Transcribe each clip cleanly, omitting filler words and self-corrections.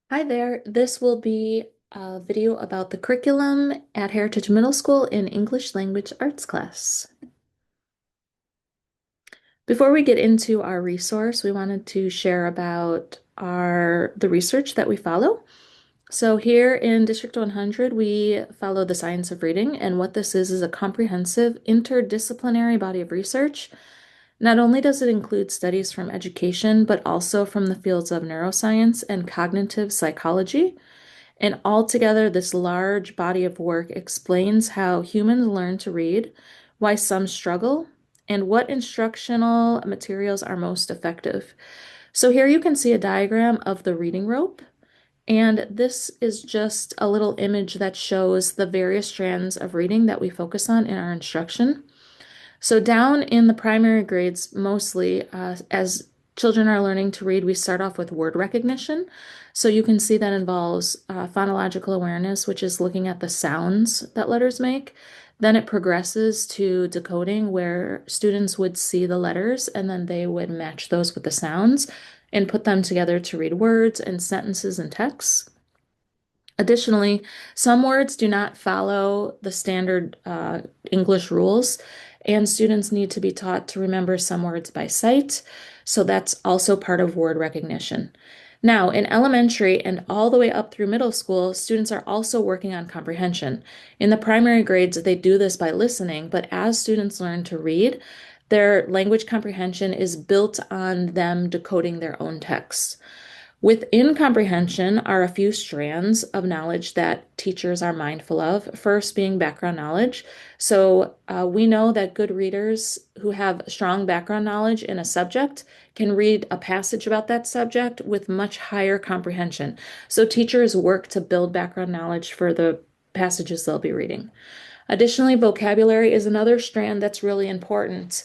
Hi there. This will be a video about the curriculum at Heritage Middle School in English Language Arts class. Before we get into our resource, we wanted to share about the research that we follow. So here in District 100, we follow the science of reading, and what this is a comprehensive interdisciplinary body of research. Not only does it include studies from education, but also from the fields of neuroscience and cognitive psychology. And altogether, this large body of work explains how humans learn to read, why some struggle, and what instructional materials are most effective. So here you can see a diagram of the reading rope, and this is just a little image that shows the various strands of reading that we focus on in our instruction. So down in the primary grades, mostly as children are learning to read, we start off with word recognition. So you can see that involves phonological awareness, which is looking at the sounds that letters make. Then it progresses to decoding, where students would see the letters and then they would match those with the sounds and put them together to read words and sentences and texts. Additionally, some words do not follow the standard English rules, and students need to be taught to remember some words by sight. So that's also part of word recognition. Now, in elementary and all the way up through middle school, students are also working on comprehension. In the primary grades, they do this by listening, but as students learn to read, their language comprehension is built on them decoding their own texts. Within comprehension are a few strands of knowledge that teachers are mindful of. First, being background knowledge. So, we know that good readers who have strong background knowledge in a subject can read a passage about that subject with much higher comprehension. So, teachers work to build background knowledge for the passages they'll be reading. Additionally, vocabulary is another strand that's really important.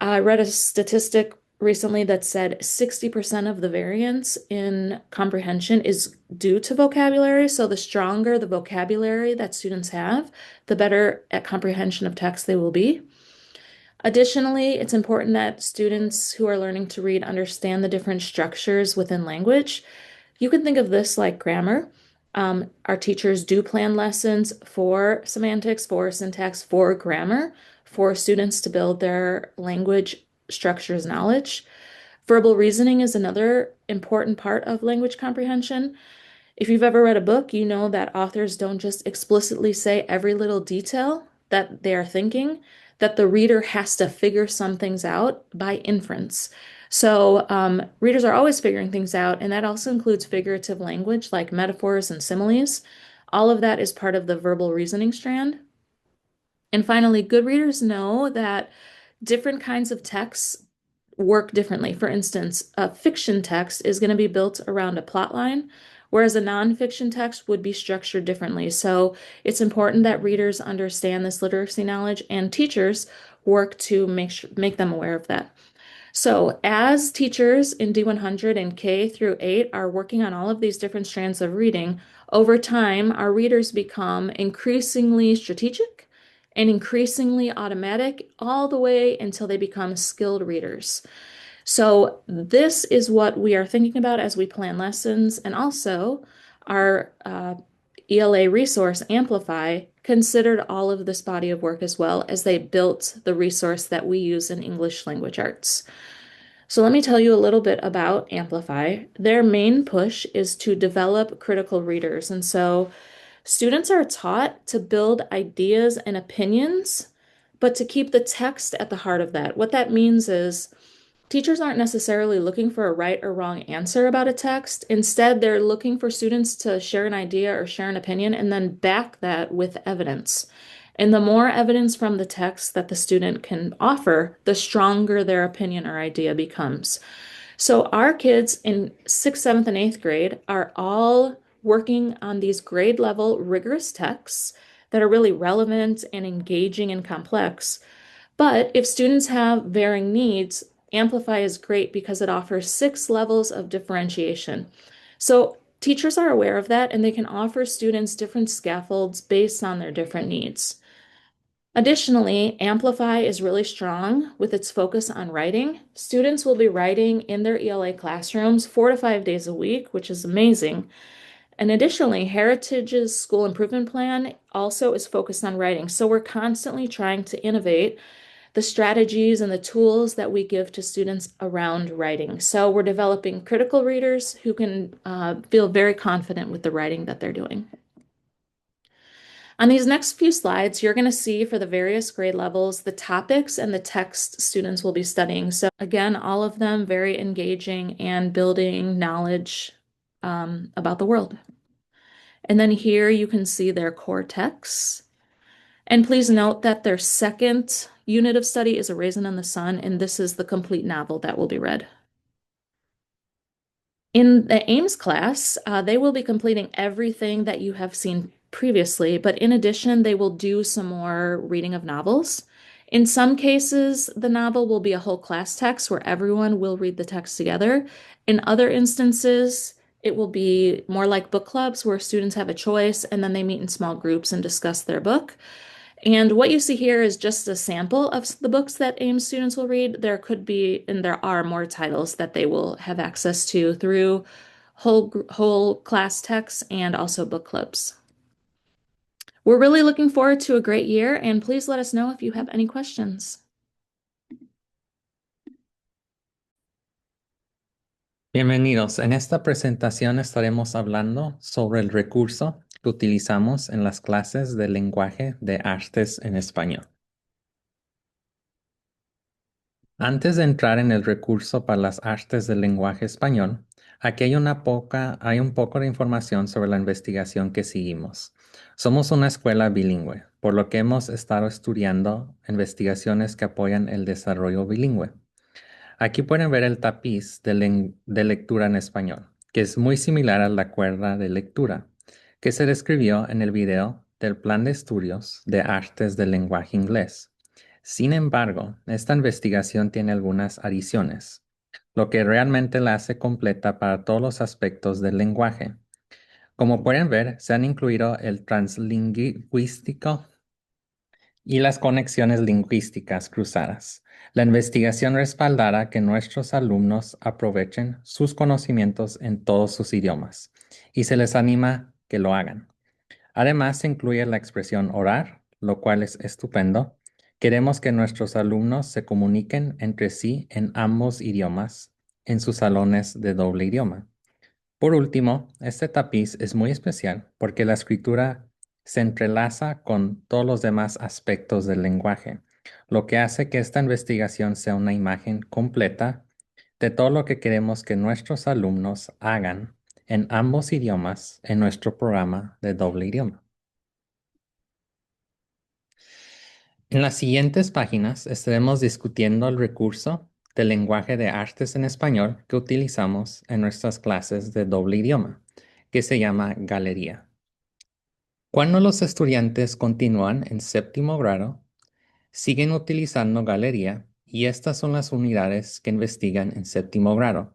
I read a statistic recently that said 60% of the variance in comprehension is due to vocabulary. So the stronger the vocabulary that students have, the better at comprehension of text they will be. Additionally, it's important that students who are learning to read understand the different structures within language. You can think of this like grammar. Our teachers do plan lessons for semantics, for syntax, for grammar, for students to build their language structures knowledge. Verbal reasoning is another important part of language comprehension. If you've ever read a book, you know that authors don't just explicitly say every little detail that they are thinking, that the reader has to figure some things out by inference. So, readers are always figuring things out, and that also includes figurative language like metaphors and similes. All of that is part of the verbal reasoning strand. And finally, good readers know that different kinds of texts work differently. For instance, a fiction text is going to be built around a plot line, whereas a nonfiction text would be structured differently. So it's important that readers understand this literacy knowledge and teachers work to make them aware of that. So as teachers in D100 and K through 8 are working on all of these different strands of reading, over time, our readers become increasingly strategic and increasingly automatic all the way until they become skilled readers. So this is what we are thinking about as we plan lessons, and also our ELA resource, Amplify, considered all of this body of work as well as they built the resource that we use in English language arts. So let me tell you a little bit about Amplify. Their main push is to develop critical readers. And so students are taught to build ideas and opinions, but to keep the text at the heart of that. What that means is teachers aren't necessarily looking for a right or wrong answer about a text. Instead, they're looking for students to share an idea or share an opinion and then back that with evidence. And the more evidence from the text that the student can offer, the stronger their opinion or idea becomes. So our kids in sixth, seventh, and eighth grade are all working on these grade level rigorous texts that are really relevant and engaging and complex. But if students have varying needs, Amplify is great because it offers 6 levels of differentiation. So teachers are aware of that and they can offer students different scaffolds based on their different needs. Additionally, Amplify is really strong with its focus on writing. Students will be writing in their ELA classrooms 4 to 5 days a week, which is amazing. And additionally, Heritage's school improvement plan also is focused on writing. So we're constantly trying to innovate the strategies and the tools that we give to students around writing. So we're developing critical readers who can feel very confident with the writing that they're doing. On these next few slides, you're going to see for the various grade levels the topics and the text students will be studying. So again, all of them very engaging and building knowledge about the world. And then here you can see their core texts. And please note that their second unit of study is A Raisin in the Sun, and this is the complete novel that will be read. In the Ames class, they will be completing everything that you have seen previously, but in addition, they will do some more reading of novels. In some cases, the novel will be a whole class text where everyone will read the text together. In other instances, it will be more like book clubs where students have a choice and then they meet in small groups and discuss their book. And what you see here is just a sample of the books that Ames students will read. There could be, and there are more titles that they will have access to through whole class texts and also book clubs. We're really looking forward to a great year, and please let us know if you have any questions. Bienvenidos. En esta presentación estaremos hablando sobre el recurso que utilizamos en las clases de lenguaje de artes en español. Antes de entrar en el recurso para las artes del lenguaje español, aquí hay un poco de información sobre la investigación que seguimos. Somos una escuela bilingüe, por lo que hemos estado estudiando investigaciones que apoyan el desarrollo bilingüe. Aquí pueden ver el tapiz de lectura en español, que es muy similar a la cuerda de lectura, que se describió en el video del Plan de Estudios de Artes del Lenguaje Inglés. Sin embargo, esta investigación tiene algunas adiciones, lo que realmente la hace completa para todos los aspectos del lenguaje. Como pueden ver, se han incluido el translingüístico y las conexiones lingüísticas cruzadas. La investigación respaldará que nuestros alumnos aprovechen sus conocimientos en todos sus idiomas y se les anima que lo hagan. Además, se incluye la expresión orar, lo cual es estupendo. Queremos que nuestros alumnos se comuniquen entre sí en ambos idiomas en sus salones de doble idioma. Por último, este tapiz es muy especial porque la escritura se entrelaza con todos los demás aspectos del lenguaje, lo que hace que esta investigación sea una imagen completa de todo lo que queremos que nuestros alumnos hagan en ambos idiomas en nuestro programa de doble idioma. En las siguientes páginas estaremos discutiendo el recurso del lenguaje de artes en español que utilizamos en nuestras clases de doble idioma, que se llama Galería. Cuando los estudiantes continúan en séptimo grado, siguen utilizando Galería y estas son las unidades que investigan en séptimo grado.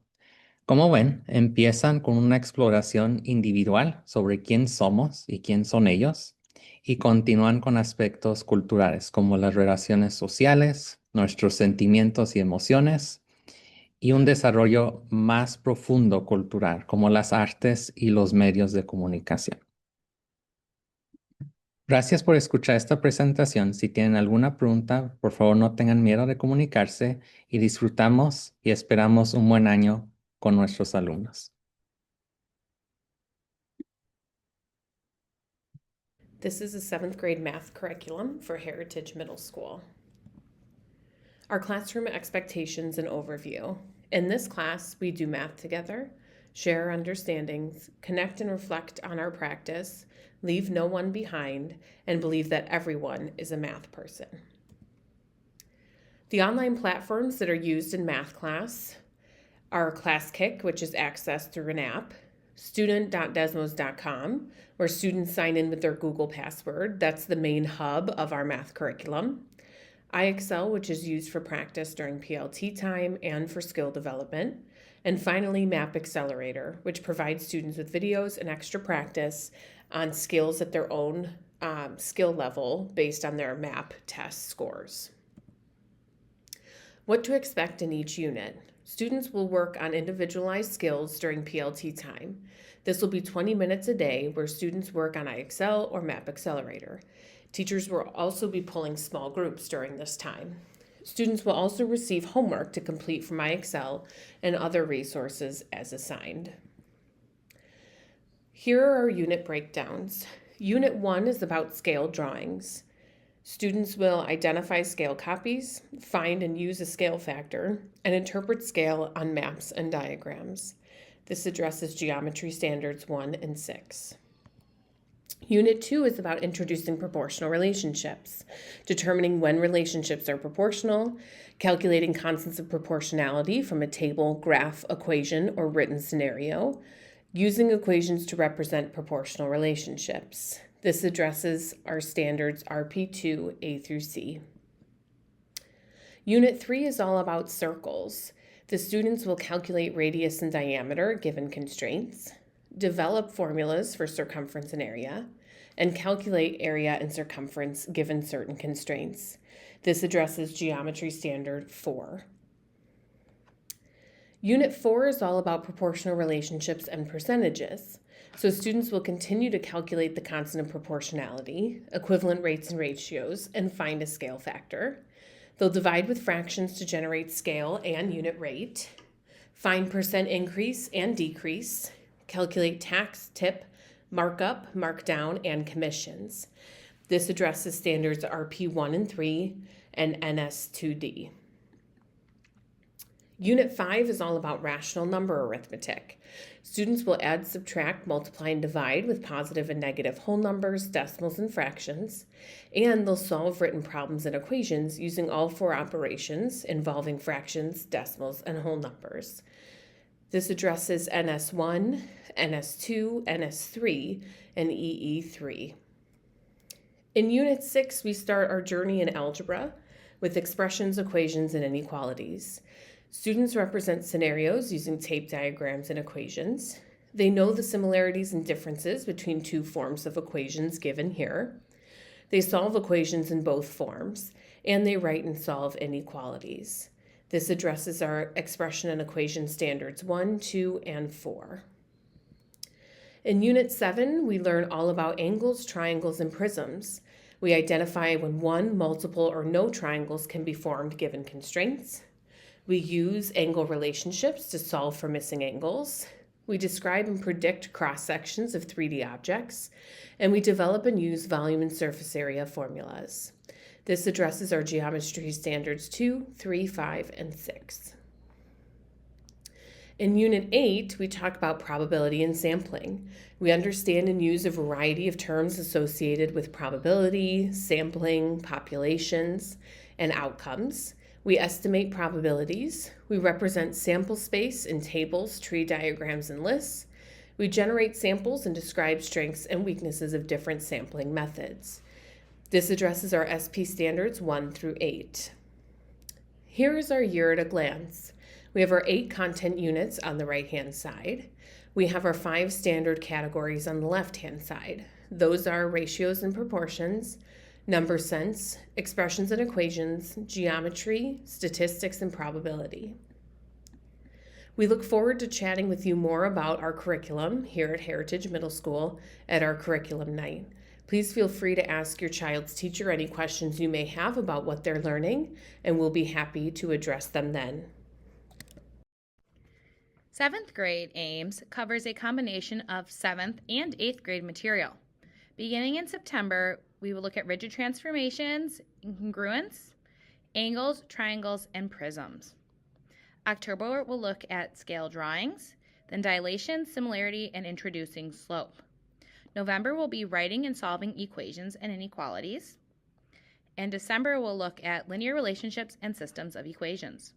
Como ven, empiezan con una exploración individual sobre quién somos y quién son ellos y continúan con aspectos culturales como las relaciones sociales, nuestros sentimientos y emociones y un desarrollo más profundo cultural como las artes y los medios de comunicación. Gracias por escuchar esta presentación. Si tienen alguna pregunta, por favor no tengan miedo de comunicarse y disfrutamos y esperamos un buen año con nuestros alumnos. This is a 7th grade math curriculum for Heritage Middle School. Our classroom expectations and overview. In this class, we do math together, share our understandings, connect and reflect on our practice, leave no one behind, and believe that everyone is a math person. The online platforms that are used in math class are ClassKick, which is accessed through an app, student.desmos.com, where students sign in with their Google password. That's the main hub of our math curriculum. iExcel, which is used for practice during PLT time and for skill development. And finally, Map Accelerator, which provides students with videos and extra practice on skills at their own skill level based on their MAP test scores. What to expect in each unit. Students will work on individualized skills during PLT time. This will be 20 minutes a day where students work on IXL or MAP Accelerator. Teachers will also be pulling small groups during this time. Students will also receive homework to complete from IXL and other resources as assigned. Here are our unit breakdowns. Unit 1 is about scale drawings. Students will identify scale copies, find and use a scale factor, and interpret scale on maps and diagrams. This addresses Geometry Standards 1 and 6. Unit 2 is about introducing proportional relationships, determining when relationships are proportional, calculating constants of proportionality from a table, graph, equation, or written scenario, using equations to represent proportional relationships. This addresses our standards RP2 A through C. Unit 3 is all about circles. The students will calculate radius and diameter given constraints, develop formulas for circumference and area, and calculate area and circumference given certain constraints. This addresses Geometry Standard 4. Unit 4 is all about proportional relationships and percentages. So students will continue to calculate the constant of proportionality, equivalent rates and ratios, and find a scale factor. They'll divide with fractions to generate scale and unit rate, find percent increase and decrease, calculate tax, tip, markup, markdown, and commissions. This addresses standards RP1 and 3 and NS2D. Unit 5 is all about rational number arithmetic. Students will add, subtract, multiply, and divide with positive and negative whole numbers, decimals, and fractions, and they'll solve written problems and equations using all 4 operations involving fractions, decimals, and whole numbers. This addresses NS1, NS2, NS3, and EE3. In Unit 6, we start our journey in algebra with expressions, equations, and inequalities. Students represent scenarios using tape diagrams and equations. They know the similarities and differences between 2 forms of equations given here. They solve equations in both forms, and they write and solve inequalities. This addresses our expression and equation standards 1, 2, and 4. In Unit 7, we learn all about angles, triangles, and prisms. We identify when one, multiple, or no triangles can be formed given constraints. We use angle relationships to solve for missing angles. We describe and predict cross-sections of 3D objects, and we develop and use volume and surface area formulas. This addresses our geometry standards 2, 3, 5, and 6. In Unit 8, we talk about probability and sampling. We understand and use a variety of terms associated with probability, sampling, populations, and outcomes. We estimate probabilities. We represent sample space in tables, tree diagrams, and lists. We generate samples and describe strengths and weaknesses of different sampling methods. This addresses our SP standards 1 through 8. Here is our year at a glance. We have our 8 content units on the right-hand side. We have our 5 standard categories on the left-hand side. Those are ratios and proportions, number sense, expressions and equations, geometry, statistics, and probability. We look forward to chatting with you more about our curriculum here at Heritage Middle School at our curriculum night. Please feel free to ask your child's teacher any questions you may have about what they're learning, and we'll be happy to address them then. 7th grade AIMS covers a combination of 7th and 8th grade material. Beginning in September, we will look at rigid transformations, incongruence, angles, triangles, and prisms. October, we'll look at scale drawings, then dilation, similarity, and introducing slope. November, we'll be writing and solving equations and inequalities. And December, we'll look at linear relationships and systems of equations.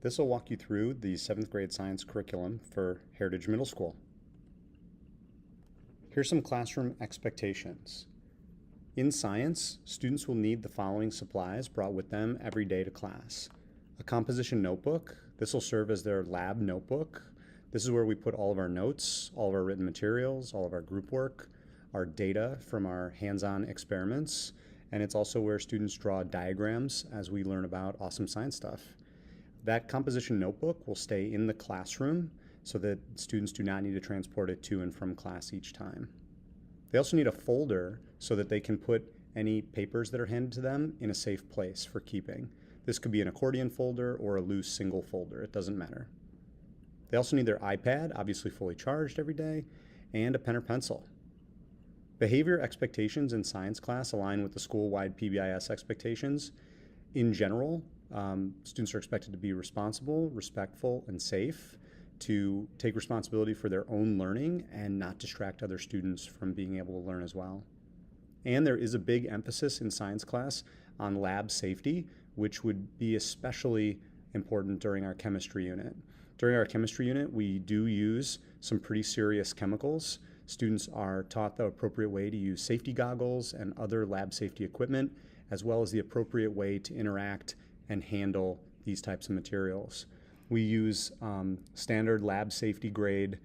This will walk you through the 7th grade science curriculum for Heritage Middle School. Here's some classroom expectations. In science, students will need the following supplies brought with them every day to class. A composition notebook. This will serve as their lab notebook. This is where we put all of our notes, all of our written materials, all of our group work. our data from our hands-on experiments, and it's also where students draw diagrams as we learn about awesome science stuff. That composition notebook will stay in the classroom so that students do not need to transport it to and from class each time. They also need a folder so that they can put any papers that are handed to them in a safe place for keeping. This could be an accordion folder or a loose single folder, it doesn't matter. They also need their iPad, obviously fully charged every day, and a pen or pencil. Behavior expectations in science class align with the school-wide PBIS expectations. In general, students are expected to be responsible, respectful, and safe, to take responsibility for their own learning and not distract other students from being able to learn as well. And there is a big emphasis in science class on lab safety, which would be especially important during our chemistry unit. During our chemistry unit, we do use some pretty serious chemicals. Students are taught the appropriate way to use safety goggles and other lab safety equipment, as well as the appropriate way to interact and handle these types of materials. We use standard lab safety grade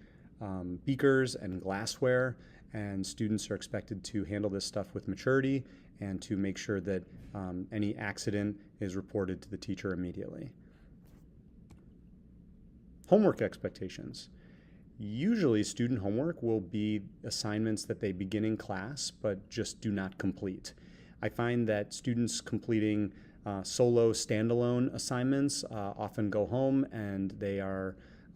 beakers and glassware, and students are expected to handle this stuff with maturity and to make sure that any accident is reported to the teacher immediately. Homework expectations. Usually student homework will be assignments that they begin in class but just do not complete. I find that students completing solo standalone assignments often go home and they are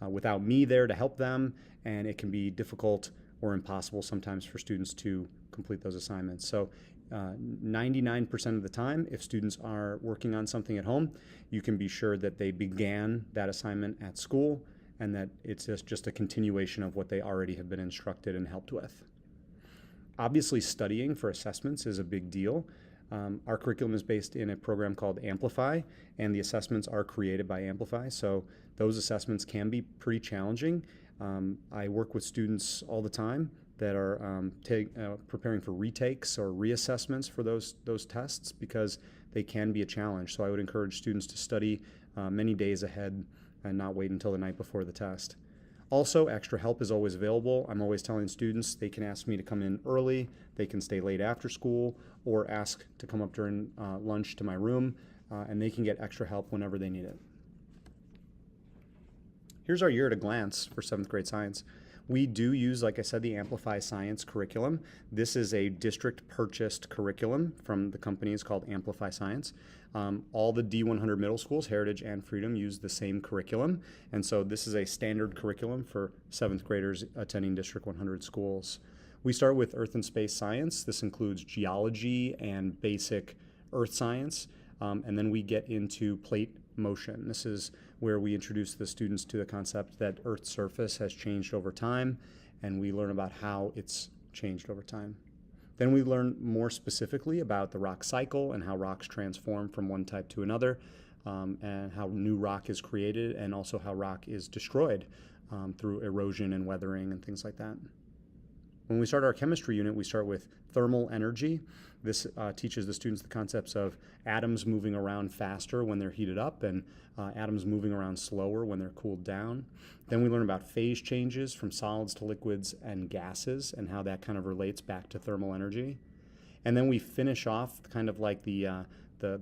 without me there to help them, and it can be difficult or impossible sometimes for students to complete those assignments. So 99% of the time, if students are working on something at home, you can be sure that they began that assignment at school and that it's just a continuation of what they already have been instructed and helped with. Obviously, studying for assessments is a big deal. Our curriculum is based in a program called Amplify, and the assessments are created by Amplify, so those assessments can be pretty challenging. I work with students all the time that are preparing for retakes or reassessments for those tests because they can be a challenge. So I would encourage students to study many days ahead and not wait until the night before the test. Also, extra help is always available. I'm always telling students they can ask me to come in early, they can stay late after school, or ask to come up during lunch to my room, and they can get extra help whenever they need it. Here's our year at a glance for 7th grade science. We do use, like I said, the Amplify Science curriculum. This is a district-purchased curriculum from the companies called Amplify Science. All the D100 middle schools, Heritage and Freedom, use the same curriculum, and so this is a standard curriculum for 7th graders attending District 100 schools. We start with Earth and Space Science. This includes geology and basic earth science, and then we get into plate motion. This is where we introduce the students to the concept that Earth's surface has changed over time, and we learn about how it's changed over time. Then we learn more specifically about the rock cycle and how rocks transform from one type to another, and how new rock is created, and also how rock is destroyed through erosion and weathering and things like that. When we start our chemistry unit, we start with thermal energy. This teaches the students the concepts of atoms moving around faster when they're heated up and atoms moving around slower when they're cooled down. Then we learn about phase changes from solids to liquids and gases and how that kind of relates back to thermal energy. And then we finish off kind of like the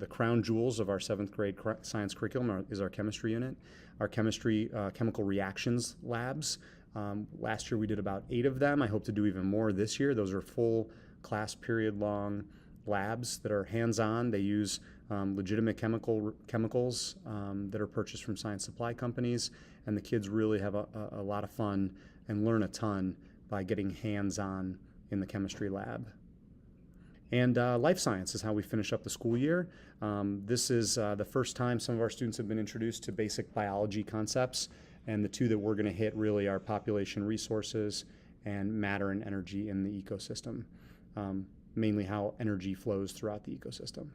crown jewels of our 7th grade science curriculum is our chemistry unit. Our chemistry chemical reactions labs. Last year we did about 8 of them. I hope to do even more this year. Those are full class period long labs that are hands-on. They use legitimate chemicals that are purchased from science supply companies, and the kids really have a lot of fun and learn a ton by getting hands-on in the chemistry lab. And life science is how we finish up the school year. This is the first time some of our students have been introduced to basic biology concepts, and the two that we're going to hit really are population resources and matter and energy in the ecosystem, mainly how energy flows throughout the ecosystem.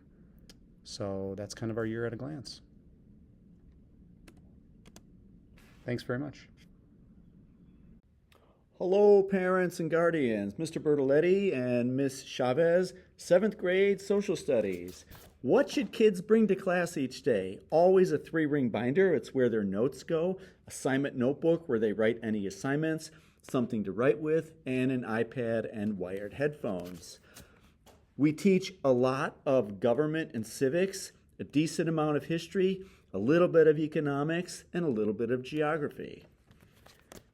So that's kind of our year at a glance. Thanks very much. Hello, parents and guardians. Mr. Bertoletti and Miss Chavez, 7th grade social studies. What should kids bring to class each day? Always a 3-ring binder. It's where their notes go. Assignment notebook where they write any assignments. something to write with, and an iPad and wired headphones. We teach a lot of government and civics, a decent amount of history, a little bit of economics, and a little bit of geography.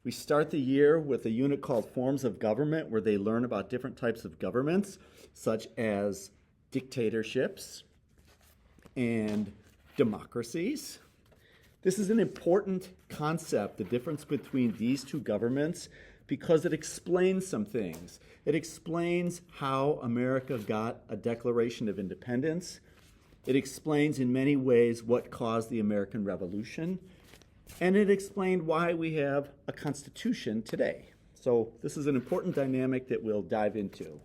We start the year with a unit called Forms of Government, where they learn about different types of governments, such as dictatorships and democracies. This is an important concept, the difference between these two governments, because it explains some things. It explains how America got a Declaration of Independence. It explains in many ways what caused the American Revolution. And it explained why we have a Constitution today. So this is an important dynamic that we'll dive into.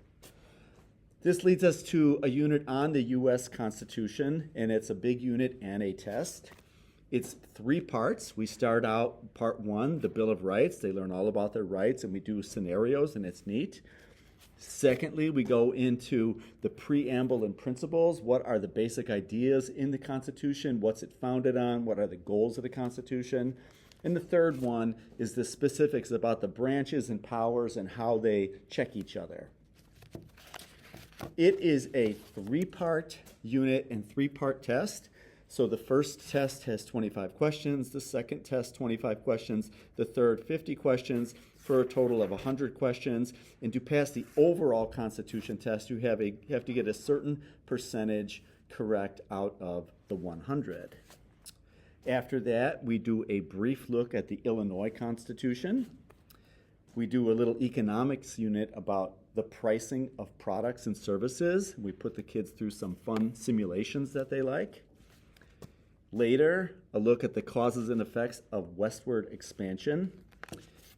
This leads us to a unit on the U.S. Constitution, and it's a big unit and a test. It's 3 parts. We start out part 1, the Bill of Rights. They learn all about their rights, and we do scenarios, and it's neat. Secondly, we go into the preamble and principles. What are the basic ideas in the Constitution? What's it founded on? What are the goals of the Constitution? And the third one is the specifics about the branches and powers and how they check each other. It is a 3-part unit and 3-part test. So the first test has 25 questions, the second test 25 questions, the third 50 questions, for a total of 100 questions. And to pass the overall Constitution test, you have to get a certain percentage correct out of the 100. After that, we do a brief look at the Illinois Constitution. We do a little economics unit about the pricing of products and services. We put the kids through some fun simulations that they like. Later, a look at the causes and effects of westward expansion.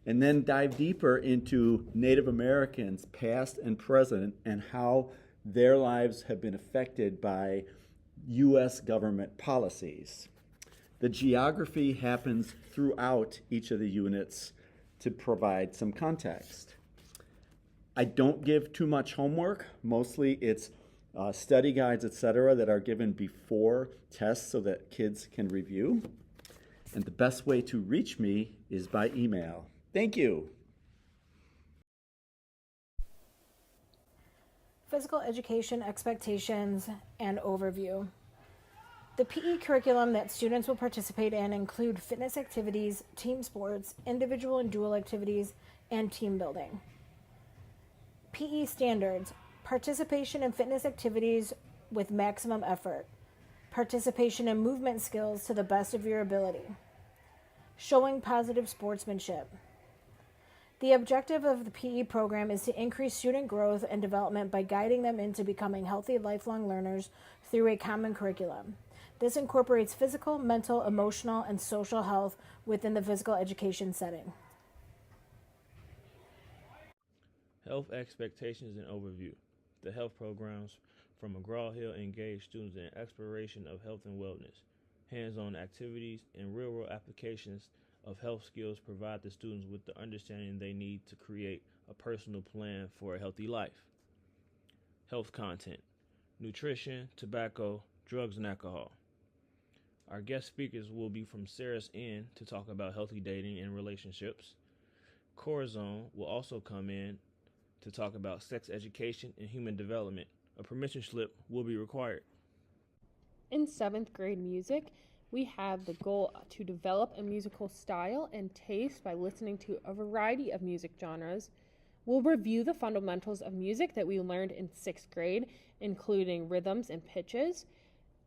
And then dive deeper into Native Americans, past and present, and how their lives have been affected by U.S. government policies. The geography happens throughout each of the units to provide some context. I don't give too much homework. Mostly it's study guides, etc., that are given before tests so that kids can review. And the best way to reach me is by email. Thank you. Physical education expectations and overview. The PE curriculum that students will participate in include fitness activities, team sports, individual and dual activities, and team building. PE standards: participation in fitness activities with maximum effort, participation in movement skills to the best of your ability, showing positive sportsmanship. The objective of the PE program is to increase student growth and development by guiding them into becoming healthy lifelong learners through a common curriculum. This incorporates physical, mental, emotional, and social health within the physical education setting. Health expectations and overview. The health programs from McGraw-Hill engage students in exploration of health and wellness. Hands-on activities and real-world applications of health skills provide the students with the understanding they need to create a personal plan for a healthy life. Health content: nutrition, tobacco, drugs, and alcohol. Our guest speakers will be from Sarah's Inn to talk about healthy dating and relationships. Corazon will also come in to talk about sex education and human development. A permission slip will be required. In 7th grade music, we have the goal to develop a musical style and taste by listening to a variety of music genres. We'll review the fundamentals of music that we learned in 6th grade, including rhythms and pitches.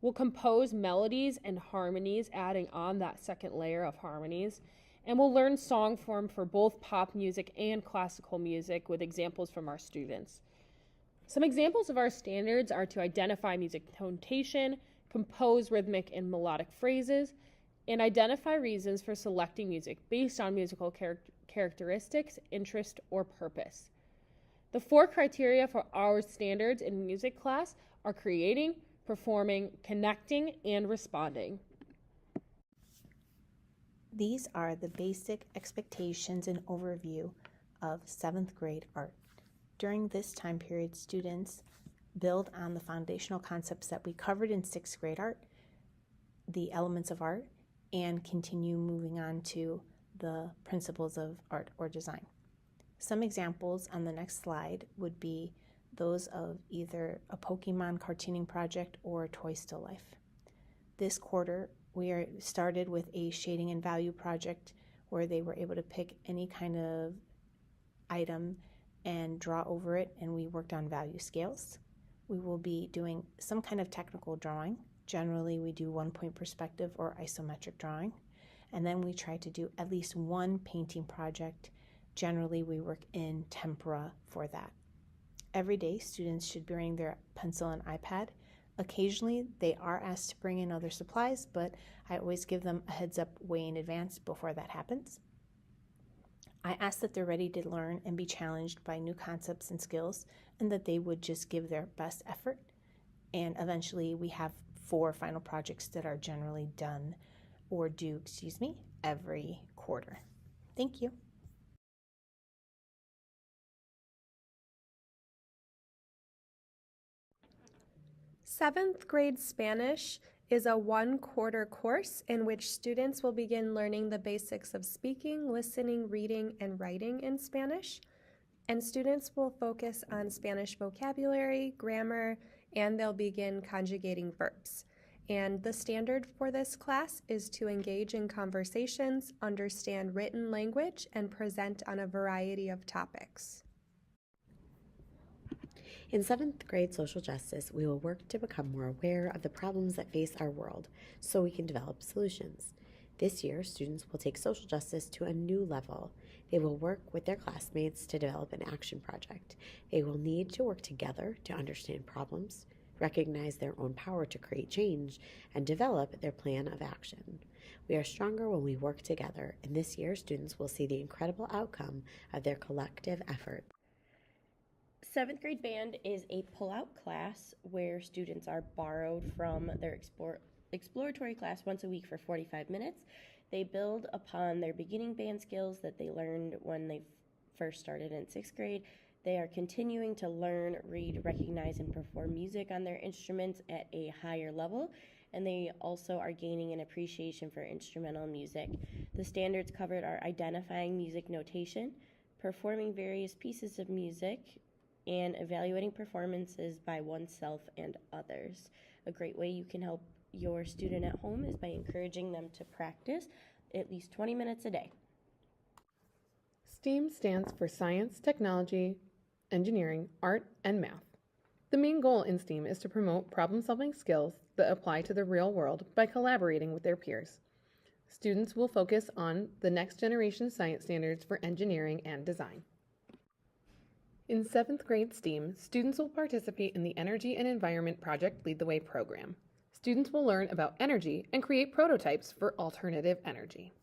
We'll compose melodies and harmonies, adding on that second layer of harmonies. And we'll learn song form for both pop music and classical music with examples from our students. Some examples of our standards are to identify music notation, compose rhythmic and melodic phrases, and identify reasons for selecting music based on musical characteristics, interest, or purpose. The 4 criteria for our standards in music class are creating, performing, connecting, and responding. These are the basic expectations and overview of 7th grade art. During this time period, students build on the foundational concepts that we covered in 6th grade art, the elements of art, and continue moving on to the principles of art or design. Some examples on the next slide would be those of either a Pokemon cartooning project or a Toy Still Life. This quarter, we started with a shading and value project where they were able to pick any kind of item and draw over it, and we worked on value scales. We will be doing some kind of technical drawing. Generally, we do 1-point perspective or isometric drawing. And then we try to do at least one painting project. Generally, we work in tempera for that. Every day, students should bring their pencil and iPad. Occasionally, they are asked to bring in other supplies, but I always give them a heads up way in advance before that happens. I ask that they're ready to learn and be challenged by new concepts and skills, and that they would just give their best effort. And eventually, we have 4 final projects that are generally done or due, every quarter. Thank you. Seventh grade Spanish is a 1-quarter course in which students will begin learning the basics of speaking, listening, reading, and writing in Spanish. And students will focus on Spanish vocabulary, grammar, and they'll begin conjugating verbs. And the standard for this class is to engage in conversations, understand written language, and present on a variety of topics. In 7th grade social justice, we will work to become more aware of the problems that face our world so we can develop solutions. This year, students will take social justice to a new level. They will work with their classmates to develop an action project. They will need to work together to understand problems, recognize their own power to create change, and develop their plan of action. We are stronger when we work together, and this year, students will see the incredible outcome of their collective effort. 7th grade band is a pull-out class where students are borrowed from their exploratory class once a week for 45 minutes. They build upon their beginning band skills that they learned when they first started in 6th grade. They are continuing to learn, read, recognize, and perform music on their instruments at a higher level, and they also are gaining an appreciation for instrumental music. The standards covered are identifying music notation, performing various pieces of music, and evaluating performances by oneself and others. A great way you can help your student at home is by encouraging them to practice at least 20 minutes a day. STEAM stands for science, technology, engineering, art, and math. The main goal in STEAM is to promote problem-solving skills that apply to the real world by collaborating with their peers. Students will focus on the next generation science standards for engineering and design. In 7th grade STEAM, students will participate in the Energy and Environment Project Lead the Way program. Students will learn about energy and create prototypes for alternative energy.